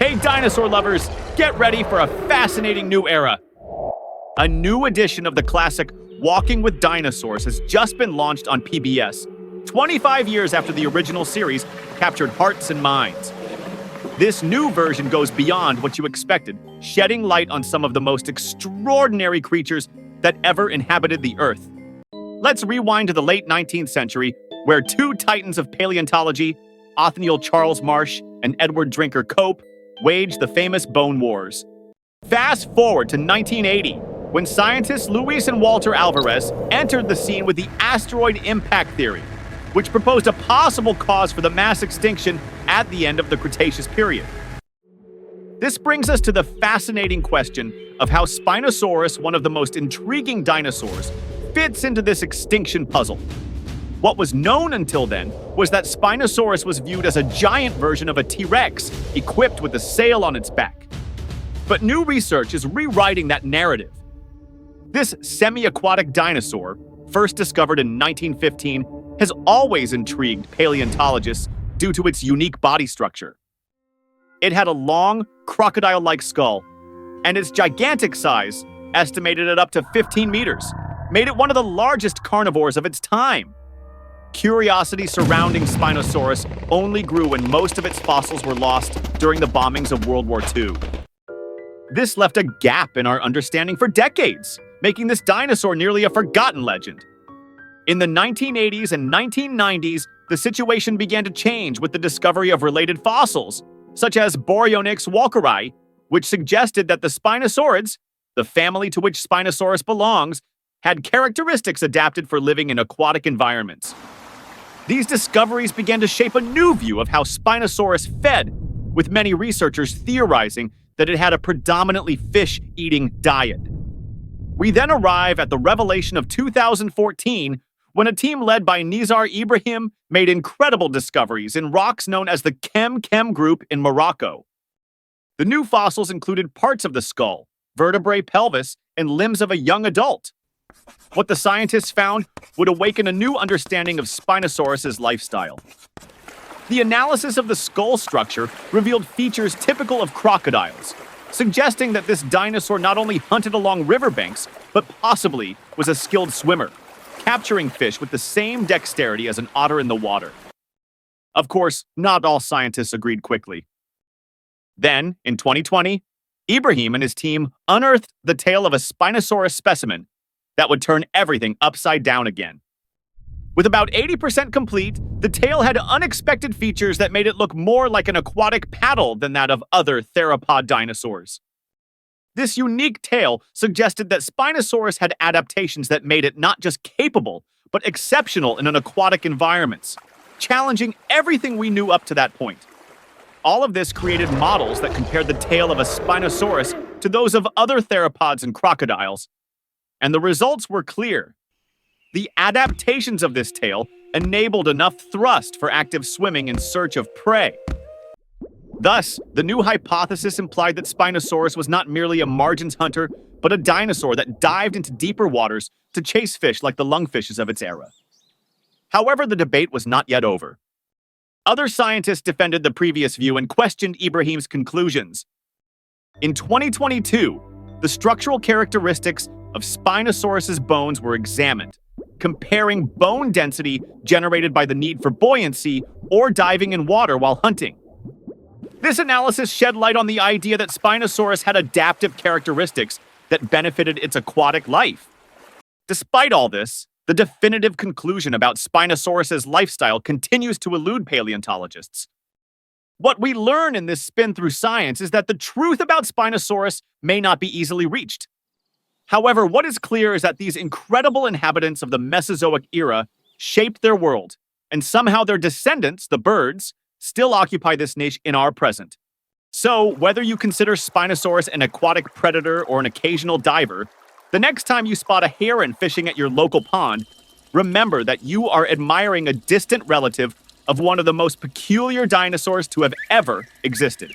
Hey dinosaur lovers, get ready for a fascinating new era. A new edition of the classic Walking with Dinosaurs has just been launched on PBS, 25 years after the original series captured hearts and minds. This new version goes beyond what you expected, shedding light on some of the most extraordinary creatures that ever inhabited the Earth. Let's rewind to the late 19th century, where two titans of paleontology, Othniel Charles Marsh and Edward Drinker Cope, waged the famous Bone Wars. Fast forward to 1980, when scientists Luis and Walter Alvarez entered the scene with the asteroid impact theory, which proposed a possible cause for the mass extinction at the end of the Cretaceous period. This brings us to the fascinating question of how Spinosaurus, one of the most intriguing dinosaurs, fits into this extinction puzzle. What was known until then was that Spinosaurus was viewed as a giant version of a T-Rex, equipped with a sail on its back. But new research is rewriting that narrative. This semi-aquatic dinosaur, first discovered in 1915, has always intrigued paleontologists due to its unique body structure. It had a long, crocodile-like skull, and its gigantic size, estimated at up to 15 meters, made it one of the largest carnivores of its time. Curiosity surrounding Spinosaurus only grew when most of its fossils were lost during the bombings of World War II. This left a gap in our understanding for decades, making this dinosaur nearly a forgotten legend. In the 1980s and 1990s, the situation began to change with the discovery of related fossils, such as Boreonyx walkeri, which suggested that the Spinosaurids, the family to which Spinosaurus belongs, had characteristics adapted for living in aquatic environments. These discoveries began to shape a new view of how Spinosaurus fed, with many researchers theorizing that it had a predominantly fish-eating diet. We then arrive at the revelation of 2014, when a team led by Nizar Ibrahim made incredible discoveries in rocks known as the Kem group in Morocco. The new fossils included parts of the skull, vertebrae, pelvis, and limbs of a young adult. What the scientists found would awaken a new understanding of Spinosaurus's lifestyle. The analysis of the skull structure revealed features typical of crocodiles, suggesting that this dinosaur not only hunted along riverbanks, but possibly was a skilled swimmer, capturing fish with the same dexterity as an otter in the water. Of course, not all scientists agreed quickly. Then, in 2020, Ibrahim and his team unearthed the tail of a Spinosaurus specimen that would turn everything upside down again. With about 80% complete, the tail had unexpected features that made it look more like an aquatic paddle than that of other theropod dinosaurs. This unique tail suggested that Spinosaurus had adaptations that made it not just capable, but exceptional in an aquatic environments, challenging everything we knew up to that point. All of this created models that compared the tail of a Spinosaurus to those of other theropods and crocodiles, and the results were clear. The adaptations of this tail enabled enough thrust for active swimming in search of prey. Thus, the new hypothesis implied that Spinosaurus was not merely a margins hunter, but a dinosaur that dived into deeper waters to chase fish like the lungfishes of its era. However, the debate was not yet over. Other scientists defended the previous view and questioned Ibrahim's conclusions. In 2022, the structural characteristics of Spinosaurus's bones were examined, comparing bone density generated by the need for buoyancy or diving in water while hunting. This analysis shed light on the idea that Spinosaurus had adaptive characteristics that benefited its aquatic life. Despite all this, the definitive conclusion about Spinosaurus's lifestyle continues to elude paleontologists. What we learn in this spin through science is that the truth about Spinosaurus may not be easily reached. However, what is clear is that these incredible inhabitants of the Mesozoic era shaped their world, and somehow their descendants, the birds, still occupy this niche in our present. So, whether you consider Spinosaurus an aquatic predator or an occasional diver, the next time you spot a heron fishing at your local pond, remember that you are admiring a distant relative of one of the most peculiar dinosaurs to have ever existed.